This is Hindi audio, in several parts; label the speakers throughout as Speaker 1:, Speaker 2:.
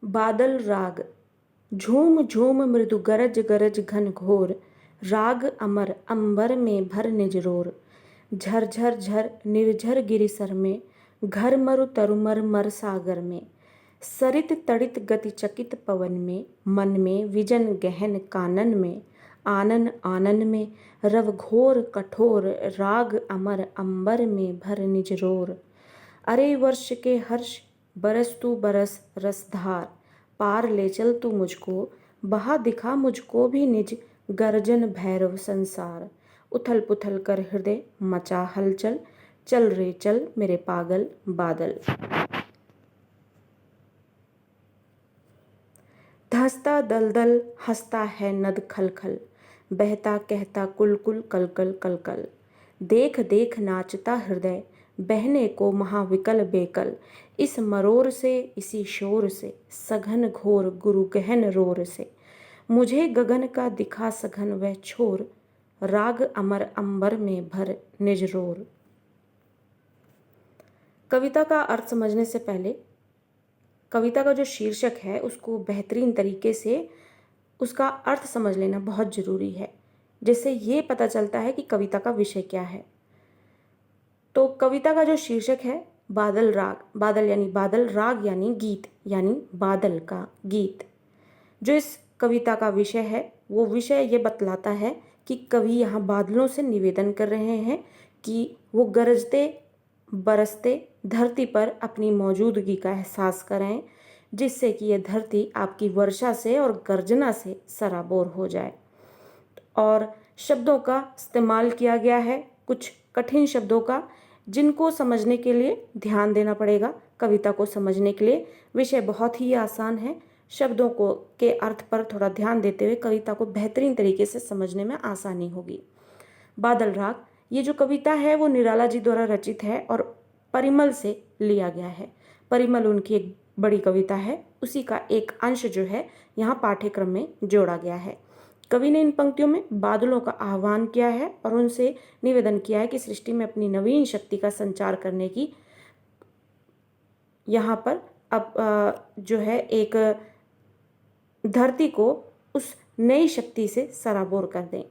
Speaker 1: बादल राग। झूम झूम मृदु गरज गरज घन घोर, राग अमर अंबर में भर निज रोर। झर झर झर निर्झर गिरिसर में, घर मरु तरुमर मर सागर में। सरित तड़ित गति चकित पवन में, मन में विजन गहन कानन में। आनन आनन में रव घोर कठोर, राग अमर अंबर में भर निज रोर। अरे वर्ष के हर्ष बरस तू बरस रसधार, पार ले चल तू मुझको, बहा दिखा मुझको भी निज गर्जन भैरव संसार। उथल पुथल कर हृदय मचा हलचल, चल रे चल मेरे पागल बादल। धंसता दलदल हंसता है नद खल खल, बहता कहता कुल कुल कल कल कल कल। देख देख नाचता हृदय बहने को महाविकल बेकल, इस मरोर से इसी शोर से, सघन घोर गुरु गहन रोर से। मुझे गगन का दिखा सघन वह छोर, राग अमर अंबर में भर निज रोर। कविता का अर्थ समझने से पहले कविता का जो शीर्षक है उसको बेहतरीन तरीके से उसका अर्थ समझ लेना बहुत ज़रूरी है, जिससे ये पता चलता है कि कविता का विषय क्या है। तो कविता का जो शीर्षक है बादल राग, बादल यानी बादल, राग यानी गीत, यानी बादल का गीत। जो इस कविता का विषय है वो विषय ये बतलाता है कि कवि यहाँ बादलों से निवेदन कर रहे हैं कि वो गरजते बरसते धरती पर अपनी मौजूदगी का एहसास कराएं, जिससे कि ये धरती आपकी वर्षा से और गर्जना से सराबोर हो जाए। और शब्दों का इस्तेमाल किया गया है, कुछ कठिन शब्दों का, जिनको समझने के लिए ध्यान देना पड़ेगा। कविता को समझने के लिए विषय बहुत ही आसान है, शब्दों को के अर्थ पर थोड़ा ध्यान देते हुए कविता को बेहतरीन तरीके से समझने में आसानी होगी। बादल राग, ये जो कविता है वो निराला जी द्वारा रचित है और परिमल से लिया गया है। परिमल उनकी एक बड़ी कविता है, उसी का एक अंश जो है यहाँ पाठ्यक्रम में जोड़ा गया है। कवि ने इन पंक्तियों में बादलों का आह्वान किया है और उनसे निवेदन किया है कि सृष्टि में अपनी नवीन शक्ति का संचार करने की यहाँ पर अब जो है एक धरती को उस नई शक्ति से सराबोर कर दें।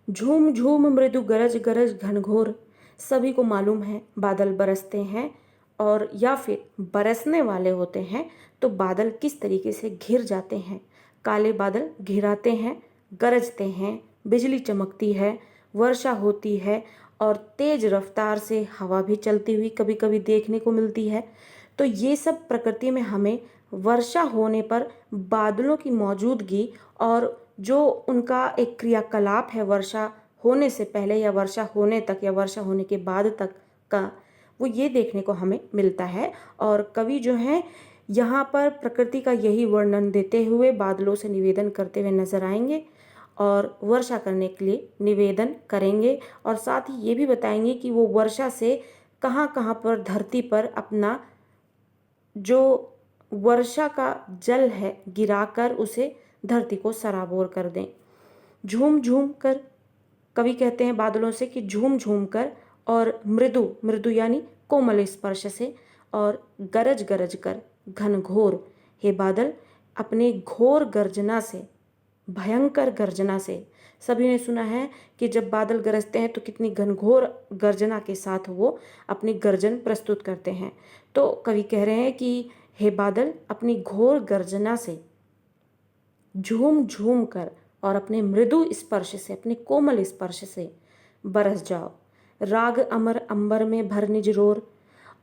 Speaker 1: झूम झूम मृदु गरज गरज घनघोर, सभी को मालूम है बादल बरसते हैं और या फिर बरसने वाले होते हैं तो बादल किस तरीके से घिर जाते हैं। काले बादल घिराते हैं, गरजते हैं, बिजली चमकती है, वर्षा होती है और तेज रफ्तार से हवा भी चलती हुई कभी कभी देखने को मिलती है। तो ये सब प्रकृति में हमें वर्षा होने पर बादलों की मौजूदगी और जो उनका एक क्रियाकलाप है वर्षा होने से पहले या वर्षा होने तक या वर्षा होने के बाद तक का, वो ये देखने को हमें मिलता है। और कवि जो हैं यहाँ पर प्रकृति का यही वर्णन देते हुए बादलों से निवेदन करते हुए नजर आएंगे और वर्षा करने के लिए निवेदन करेंगे और साथ ही ये भी बताएंगे कि वो वर्षा से कहाँ कहाँ पर धरती पर अपना जो वर्षा का जल है गिराकर उसे धरती को सराबोर कर दें। झूम झूम कर, कवि कहते हैं बादलों से कि झूम झूम कर और मृदु, मृदु यानी कोमल स्पर्श से, और गरज गरज कर घनघोर, हे बादल अपने घोर गर्जना से, भयंकर गर्जना से। सभी ने सुना है कि जब बादल गरजते हैं तो कितनी घनघोर गर्जना के साथ वो अपनी गर्जन प्रस्तुत करते हैं। तो कवि कह रहे हैं कि हे बादल अपनी घोर गर्जना से झूम झूम कर और अपने मृदु स्पर्श से, अपने कोमल स्पर्श से बरस जाओ। राग अमर अंबर में भर निज रोर,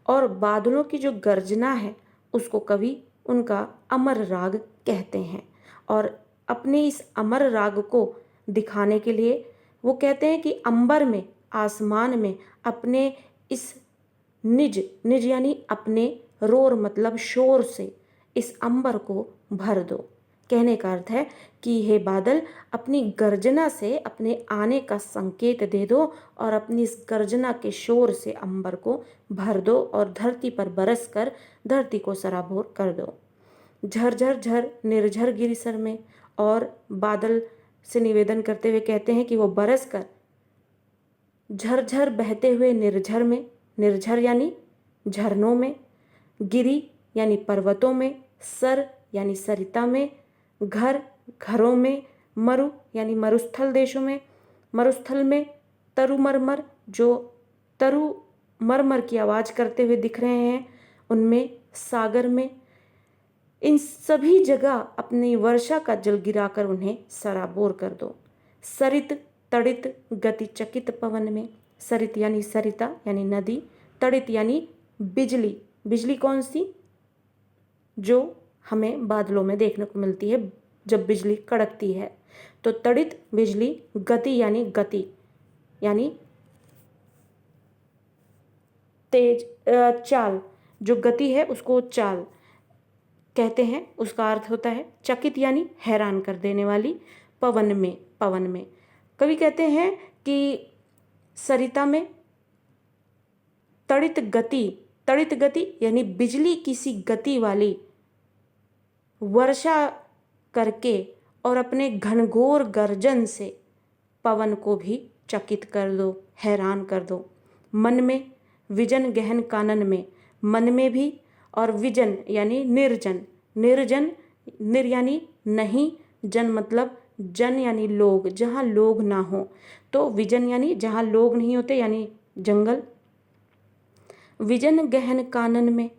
Speaker 1: और बादलों की जो गर्जना है उसको कवि उनका अमर राग कहते हैं। और अपने इस अमर राग को दिखाने के लिए वो कहते हैं कि अंबर में, आसमान में अपने इस निज, निज यानी अपने, रोर मतलब शोर से इस अंबर को भर दो। कहने का अर्थ है कि हे बादल अपनी गर्जना से अपने आने का संकेत दे दो और अपनी इस गर्जना के शोर से अंबर को भर दो और धरती पर बरस कर धरती को सराबोर कर दो। झरझर झर निर्झर गिरिसर में, और बादल से निवेदन करते हुए कहते हैं कि वो बरस कर झरझर बहते हुए निर्झर में, निर्झर यानी झरनों में, गिरी यानी पर्वतों में, सर यानी सरिता में, घर घरों में, मरु यानी मरुस्थल देशों में, मरुस्थल में, तरुमरमर जो तरु मरमर की आवाज़ करते हुए दिख रहे हैं उनमें, सागर में, इन सभी जगह अपनी वर्षा का जल गिराकर उन्हें सराबोर कर दो। सरित तड़ित गति चकित पवन में, सरित यानी सरिता यानी नदी, तड़ित यानी बिजली, बिजली कौन सी, जो हमें बादलों में देखने को मिलती है जब बिजली कड़कती है, तो तड़ित बिजली, गति यानी तेज, चाल, जो गति है उसको चाल कहते हैं, उसका अर्थ होता है चकित यानी हैरान कर देने वाली, पवन में कवि कहते हैं कि सरिता में तड़ित गति यानी बिजली किसी गति वाली वर्षा करके और अपने घनघोर गर्जन से पवन को भी चकित कर दो, हैरान कर दो। मन में, विजन गहन कानन में, मन में भी, और विजन यानी निर्जन, निर यानी नहीं, जन मतलब जन यानी लोग, जहाँ लोग ना हो, तो विजन यानी जहाँ लोग नहीं होते यानी जंगल। विजन गहन कानन में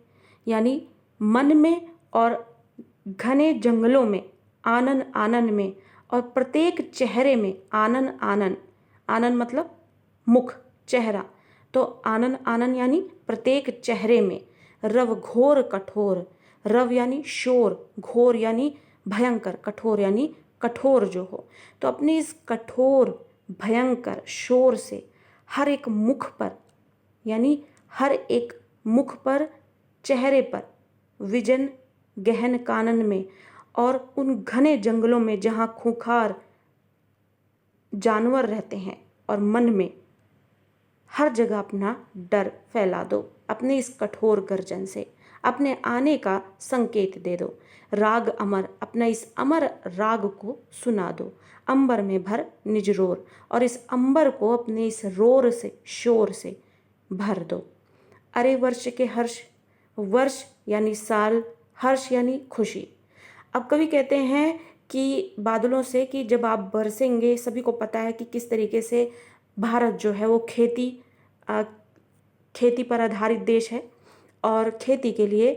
Speaker 1: यानी मन में और घने जंगलों में, आनन में, और प्रत्येक चेहरे में, आनन मतलब मुख, चेहरा, तो आनन यानी प्रत्येक चेहरे में, रव घोर कठोर, रव यानी शोर, घोर यानी भयंकर, कठोर यानी कठोर जो हो, तो अपने इस कठोर भयंकर शोर से हर एक मुख पर यानी हर एक मुख पर, चेहरे पर, विजन गहन कानन में और उन घने जंगलों में जहाँ खूंखार जानवर रहते हैं, और मन में हर जगह अपना डर फैला दो, अपने इस कठोर गर्जन से अपने आने का संकेत दे दो। राग अमर, अपना इस अमर राग को सुना दो। अंबर में भर निज रोर, और इस अंबर को अपने इस रोर से, शोर से भर दो। अरे वर्ष के हर्ष, वर्ष यानी साल, हर्ष यानी खुशी। अब कवि कहते हैं कि बादलों से कि जब आप बरसेंगे, सभी को पता है कि किस तरीके से भारत जो है वो खेती पर आधारित देश है, और खेती के लिए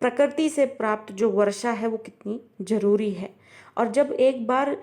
Speaker 1: प्रकृति से प्राप्त जो वर्षा है वो कितनी ज़रूरी है। और जब एक बार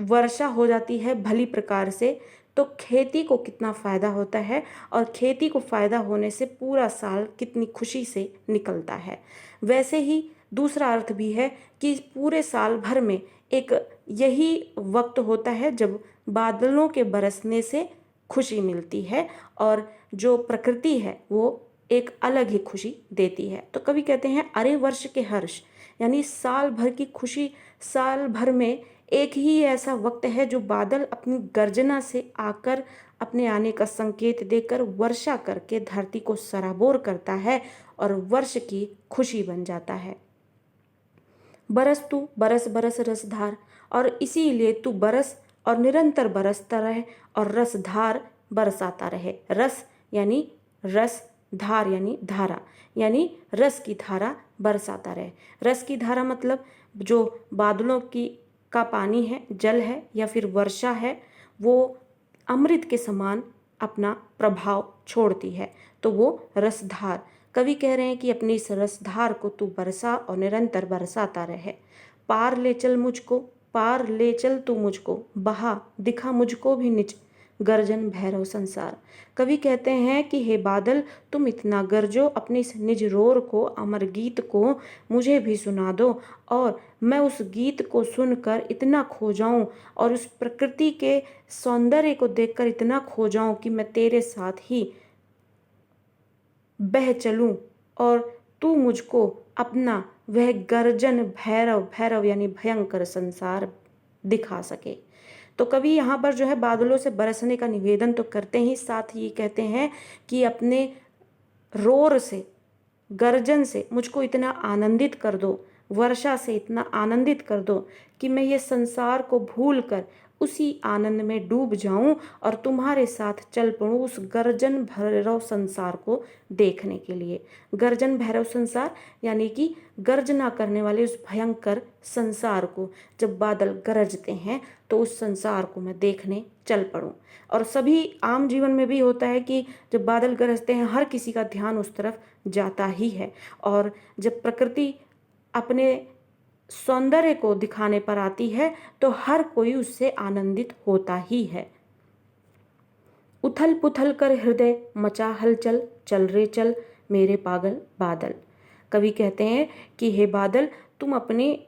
Speaker 1: वर्षा हो जाती है भली प्रकार से, तो खेती को कितना फ़ायदा होता है, और खेती को फ़ायदा होने से पूरा साल कितनी खुशी से निकलता है। वैसे ही दूसरा अर्थ भी है कि पूरे साल भर में एक यही वक्त होता है जब बादलों के बरसने से खुशी मिलती है, और जो प्रकृति है वो एक अलग ही खुशी देती है। तो कवि कहते हैं अरे वर्ष के हर्ष, यानी साल भर की खुशी, साल भर में एक ही ऐसा वक्त है जो बादल अपनी गर्जना से आकर अपने आने का संकेत देकर वर्षा करके धरती को सराबोर करता है और वर्ष की खुशी बन जाता है। बरस तू बरस बरस रसधार, और इसीलिए तू बरस और निरंतर बरसता रहे और रसधार बरसाता रहे। रस यानी रस, धार यानी धारा, यानी रस की धारा बरसाता रहे। रस की धारा मतलब जो बादलों की का पानी है, जल है या फिर वर्षा है, वो अमृत के समान अपना प्रभाव छोड़ती है, तो वो रसधार। कवि कह रहे हैं कि अपनी इस रसधार को तू बरसा और निरंतर बरसाता रहे। पार ले चल मुझको, पार ले चल तू मुझको, बहा दिखा मुझको भी निज गर्जन भैरव संसार। कवि कहते हैं कि हे बादल, तुम इतना गरजो, अपने इस निज रोर को, अमर गीत को मुझे भी सुना दो, और मैं उस गीत को सुनकर इतना खो जाऊं और उस प्रकृति के सौंदर्य को देखकर इतना खो जाऊं कि मैं तेरे साथ ही बह चलूं और तू मुझको अपना वह गर्जन भैरव, भैरव यानी भयंकर संसार दिखा सके। तो कवि यहाँ पर जो है बादलों से बरसने का निवेदन तो करते ही, साथ ही कहते हैं कि अपने रोर से, गर्जन से मुझको इतना आनंदित कर दो, वर्षा से इतना आनंदित कर दो कि मैं ये संसार को भूल कर उसी आनंद में डूब जाऊं और तुम्हारे साथ चल पड़ूं उस गर्जन भैरव संसार को देखने के लिए। गर्जन भैरव संसार यानी कि गर्जना करने वाले उस भयंकर संसार को, जब बादल गरजते हैं तो उस संसार को मैं देखने चल पड़ूं। और सभी आम जीवन में भी होता है कि जब बादल गरजते हैं हर किसी का ध्यान उस तरफ जाता ही है। और जब प्रकृति अपने सौंदर्य को दिखाने पर आती है तो हर कोई उससे आनंदित होता ही है। उथल पुथल कर हृदय मचा हलचल, चल रे चल मेरे पागल बादल। कवि कहते हैं कि हे बादल, तुम अपनी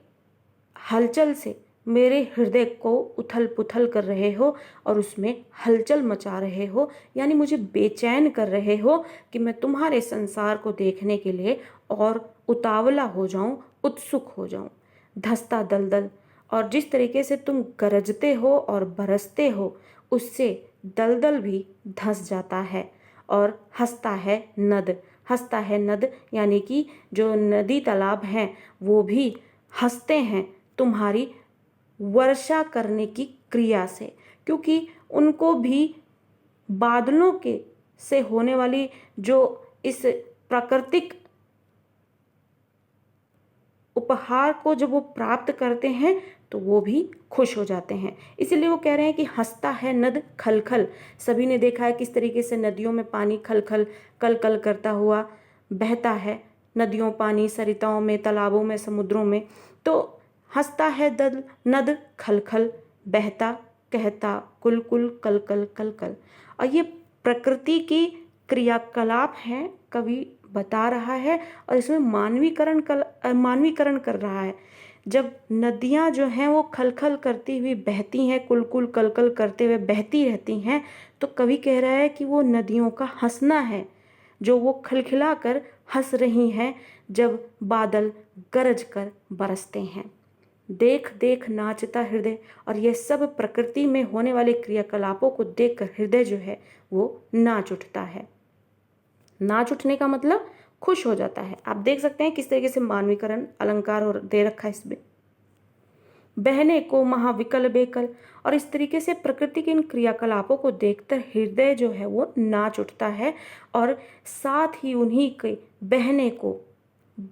Speaker 1: हलचल से मेरे हृदय को उथल पुथल कर रहे हो और उसमें हलचल मचा रहे हो, यानी मुझे बेचैन कर रहे हो कि मैं तुम्हारे संसार को देखने के लिए और उतावला हो जाऊं, उत्सुक हो जाऊं। धंसता दलदल, और जिस तरीके से तुम गरजते हो और बरसते हो उससे दलदल भी धंस जाता है। और हंसता है नद, हंसता है नद यानी कि जो नदी तालाब हैं वो भी हंसते हैं तुम्हारी वर्षा करने की क्रिया से, क्योंकि उनको भी बादलों के से होने वाली जो इस प्राकृतिक उपहार को जब वो प्राप्त करते हैं तो वो भी खुश हो जाते हैं। इसीलिए वो कह रहे हैं कि हंसता है नद खल खल। सभी ने देखा है किस तरीके से नदियों में पानी खल खल कल कल करता हुआ बहता है, नदियों पानी सरिताओं में, तालाबों में, समुद्रों में। तो हंसता है नद खल खल, बहता कहता कुल कुल कल कल कल कल। और ये प्रकृति की क्रियाकलाप हैं, कवि बता रहा है और इसमें मानवीकरण कर रहा है। जब नदियाँ जो हैं वो खलखल करती हुई बहती हैं, कुल कुल कल कल करते हुए बहती रहती हैं, तो कवि कह रहा है कि वो नदियों का हंसना है, जो वो खिलखिला कर हंस रही हैं जब बादल गरज कर बरसते हैं। देख देख नाचता हृदय, और यह सब प्रकृति में होने वाले क्रियाकलापों को देखकर हृदय जो है वो नाच उठता है। नाच उठने का मतलब खुश हो जाता है। आप देख सकते हैं किस तरीके से मानवीकरण अलंकार और दे रखा है इसमें। बहने को महाविकल बेकल, और इस तरीके से प्रकृति के इन क्रियाकलापों को देखकर हृदय जो है वो नाच उठता है और साथ ही उन्हीं के बहने को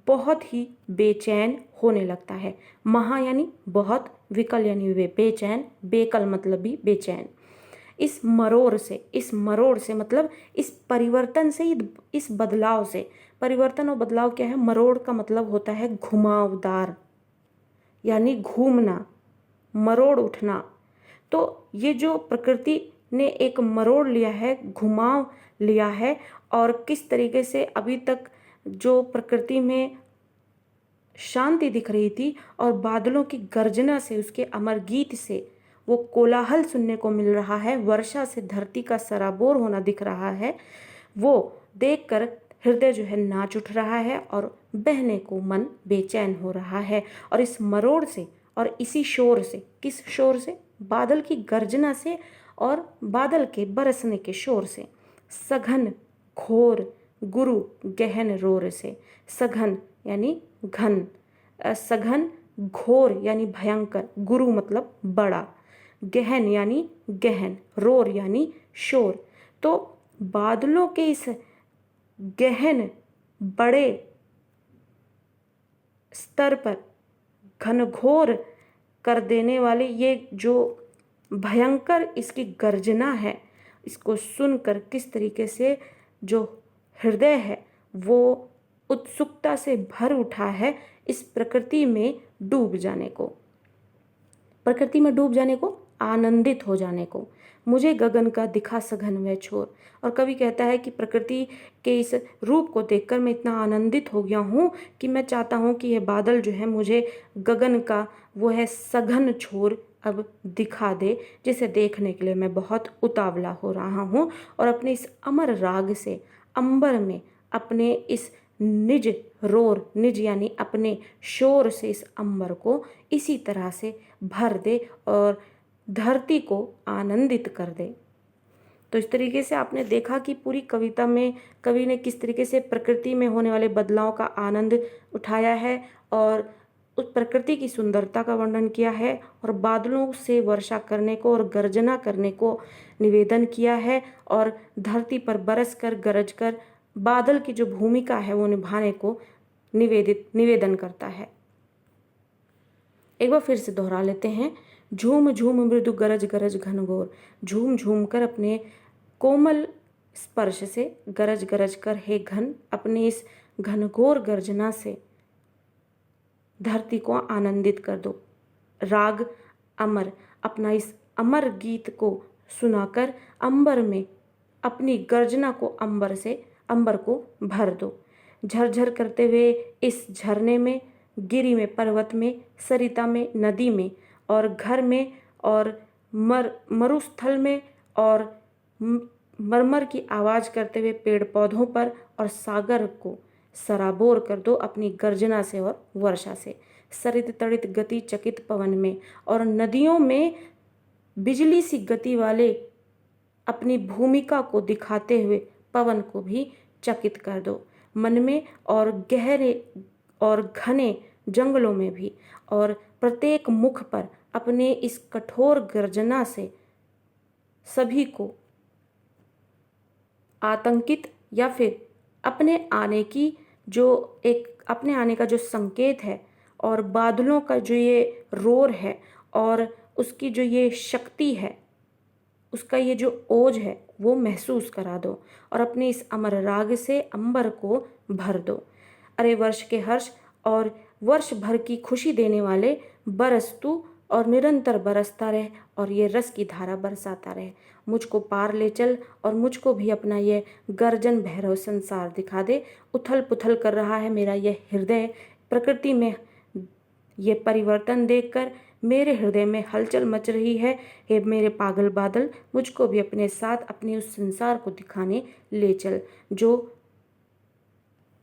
Speaker 1: बहुत ही बेचैन होने लगता है। महा यानी बहुत, विकल यानी वे बेचैन, बेकल मतलब भी बेचैन। इस मरोड़ से मतलब इस परिवर्तन से, इस बदलाव से। परिवर्तन और बदलाव क्या है? मरोड़ का मतलब होता है घुमावदार, यानी घूमना, मरोड़ उठना। तो ये जो प्रकृति ने एक मरोड़ लिया है, घुमाव लिया है, और किस तरीके से अभी तक जो प्रकृति में शांति दिख रही थी और बादलों की गर्जना से, उसके अमर गीत से वो कोलाहल सुनने को मिल रहा है, वर्षा से धरती का सराबोर होना दिख रहा है, वो देखकर हृदय जो है नाच उठ रहा है और बहने को मन बेचैन हो रहा है। और इस मरोड़ से और इसी शोर से, किस शोर से? बादल की गर्जना से और बादल के बरसने के शोर से। सघन घोर गुरु गहन रोर से। सघन यानी घन, सघन, घोर यानी भयंकर, गुरु मतलब बड़ा, गहन यानी गहन, रोर यानी शोर। तो बादलों के इस गहन बड़े स्तर पर घनघोर कर देने वाले ये जो भयंकर इसकी गर्जना है, इसको सुनकर किस तरीके से जो हृदय है वो उत्सुकता से भर उठा है इस प्रकृति में डूब जाने को, प्रकृति में डूब जाने को, आनंदित हो जाने को। मुझे गगन का दिखा सघन वह छोर। और कवि कहता है कि प्रकृति के इस रूप को देखकर मैं इतना आनंदित हो गया हूँ कि मैं चाहता हूँ कि यह बादल जो है मुझे गगन का वो है सघन छोर अब दिखा दे, जिसे देखने के लिए मैं बहुत उतावला हो रहा हूँ। और अपने इस अमर राग से अंबर में अपने इस निज रोर, निज यानी अपने शोर से इस अंबर को इसी तरह से भर दे और धरती को आनंदित कर दे। तो इस तरीके से आपने देखा कि पूरी कविता में कवि ने किस तरीके से प्रकृति में होने वाले बदलाव का आनंद उठाया है और उस प्रकृति की सुंदरता का वर्णन किया है और बादलों से वर्षा करने को और गर्जना करने को निवेदन किया है और धरती पर बरस कर गरज कर बादल की जो भूमिका है वो निभाने को निवेदन करता है। एक बार फिर से दोहरा लेते हैं। झूम झूम मृदु गरज गरज घनघोर, झूम झूम कर अपने कोमल स्पर्श से, गरज गरज कर हे घन, अपनी इस घनघोर गर्जना से धरती को आनंदित कर दो। राग अमर, अपना इस अमर गीत को सुनाकर अंबर में अपनी गर्जना को अंबर को भर दो। झरझर करते हुए इस झरने में, गिरी में, पर्वत में, सरिता में, नदी में और घर में और मरुस्थल में और मरमर की आवाज करते हुए पेड़ पौधों पर और सागर को सराबोर कर दो अपनी गर्जना से और वर्षा से। सरित तड़ित गति चकित पवन में और नदियों में बिजली सी गति वाले अपनी भूमिका को दिखाते हुए पवन को भी चकित कर दो। मन में और गहरे और घने जंगलों में भी और प्रत्येक मुख पर अपने इस कठोर गर्जना से सभी को आतंकित या फिर अपने आने का जो संकेत है और बादलों का जो ये रोर है और उसकी जो ये शक्ति है, उसका ये जो ओज है वो महसूस करा दो और अपने इस अमर राग से अंबर को भर दो। अरे वर्ष के हर्ष और वर्ष भर की खुशी देने वाले, बरस तू और निरंतर बरसता रहे और ये रस की धारा बरसाता रहे। मुझको पार ले चल और मुझको भी अपना ये गर्जन भैरव संसार दिखा दे। उथल पुथल कर रहा है मेरा ये हृदय, प्रकृति में ये परिवर्तन देखकर मेरे हृदय में हलचल मच रही है। हे मेरे पागल बादल, मुझको भी अपने साथ अपने उस संसार को दिखाने ले चल। जो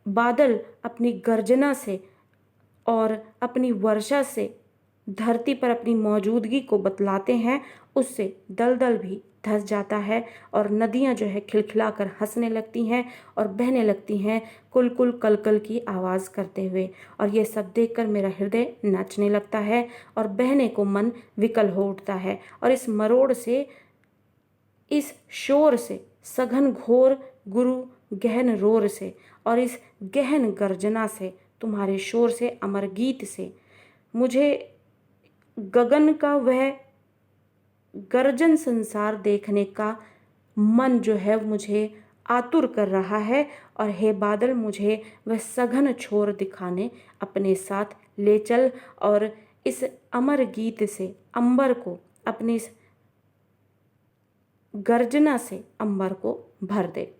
Speaker 1: बादल अपनी गर्जना से और अपनी वर्षा से धरती पर अपनी मौजूदगी को बतलाते हैं, उससे दलदल भी धंस जाता है और नदियां जो है खिलखिलाकर हंसने लगती हैं और बहने लगती हैं कुल कुल कल कल की आवाज़ करते हुए। और ये सब देखकर मेरा हृदय नाचने लगता है और बहने को मन विकल हो उठता है। और इस मरोड़ से, इस शोर से, सघन घोर गुरु गहन रोर से और इस गहन गर्जना से, तुम्हारे शोर से, अमर गीत से मुझे गगन का वह गर्जन संसार देखने का मन जो है मुझे आतुर कर रहा है। और हे बादल, मुझे वह सघन छोर दिखाने अपने साथ ले चल और इस अमर गीत से अंबर को, अपनी इस गर्जना से अंबर को भर दे।